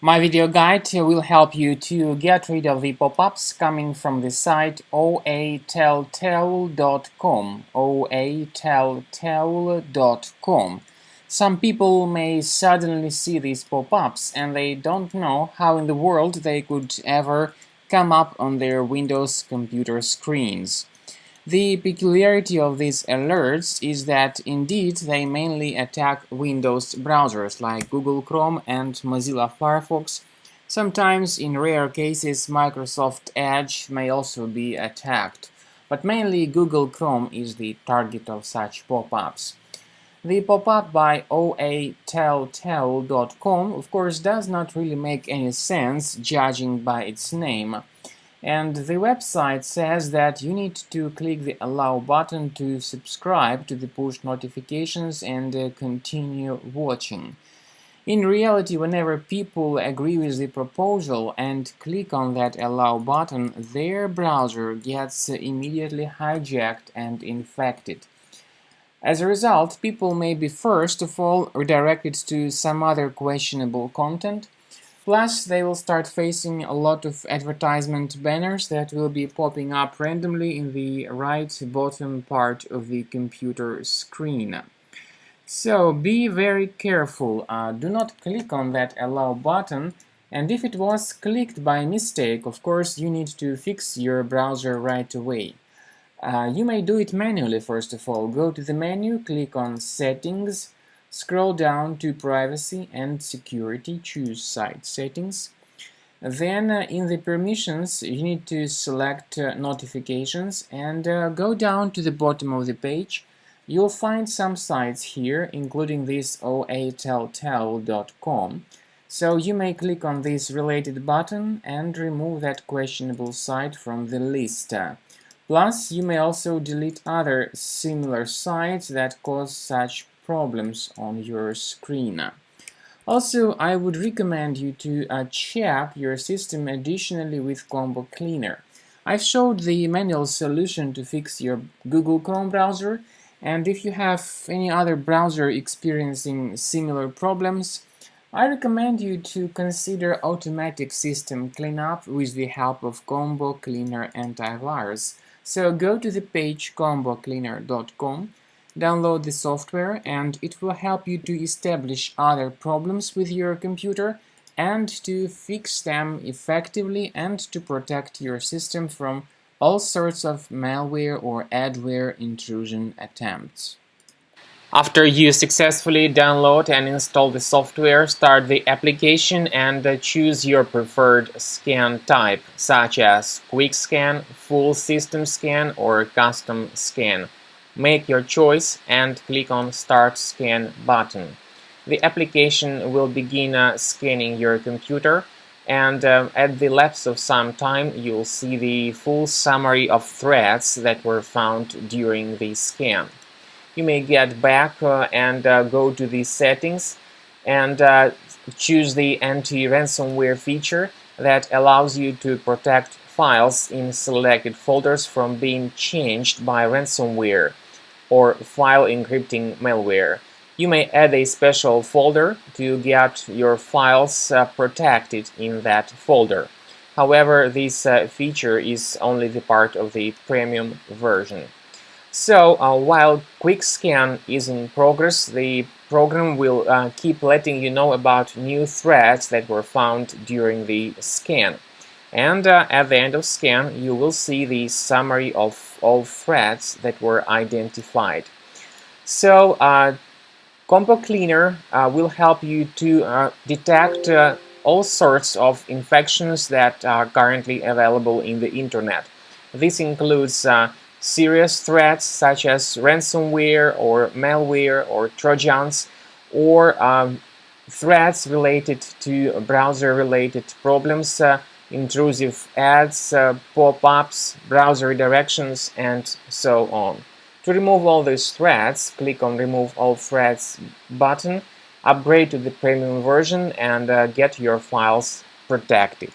My video guide will help you to get rid of the pop-ups coming from the site oatelltale.com. oatelltale.com. Some people may suddenly see these pop-ups and they don't know how in the world they could ever come up on their Windows computer screens. The peculiarity of these alerts is that indeed they mainly attack Windows browsers like Google Chrome and Mozilla Firefox. Sometimes, in rare cases, Microsoft Edge may also be attacked, but mainly Google Chrome is the target of such pop-ups. The pop-up by oatelltale.com of course does not really make any sense judging by its name. And the website says that you need to click the Allow button to subscribe to the push notifications and continue watching. In reality, whenever people agree with the proposal and click on that Allow button, their browser gets immediately hijacked and infected. As a result, people may be first of all redirected to some other questionable content. Plus, they will start facing a lot of advertisement banners that will be popping up randomly in the right bottom part of the computer screen. So be very careful. Do not click on that Allow button, and if it was clicked by mistake, of course, you need to fix your browser right away. You may do it manually first of all. Go to the menu, click on Settings, scroll down to Privacy and Security, choose Site Settings. Then in the permissions you need to select Notifications and go down to the bottom of the page. You'll find some sites here, including this oatelltale.com. So you may click on this related button and remove that questionable site from the list. Plus, you may also delete other similar sites that cause such problems on your screen. Also, I would recommend you to check your system additionally with Combo Cleaner. I've showed the manual solution to fix your Google Chrome browser, and if you have any other browser experiencing similar problems, I recommend you to consider automatic system cleanup with the help of Combo Cleaner Antivirus. So go to the page combocleaner.com, download the software, and it will help you to establish other problems with your computer and to fix them effectively and to protect your system from all sorts of malware or adware intrusion attempts. After you successfully download and install the software, start the application and choose your preferred scan type, such as Quick Scan, Full System Scan, or Custom Scan. Make your choice and click on Start Scan button. The application will begin scanning your computer, and at the lapse of some time you'll see the full summary of threats that were found during the scan. You may get back and go to the settings and choose the anti-ransomware feature that allows you to protect files in selected folders from being changed by ransomware or file encrypting malware. You may add a special folder to get your files protected in that folder. However, this feature is only the part of the premium version. So, while Quick Scan is in progress, the program will keep letting you know about new threats that were found during the scan. And at the end of scan, you will see the summary of all threats that were identified. So, Combo Cleaner will help you to detect all sorts of infections that are currently available in the internet. This includes serious threats such as ransomware or malware or trojans, or threats related to browser-related problems, intrusive ads, pop-ups, browser redirections, and so on. To remove all these threats, click on Remove All Threats button, upgrade to the premium version, and get your files protected.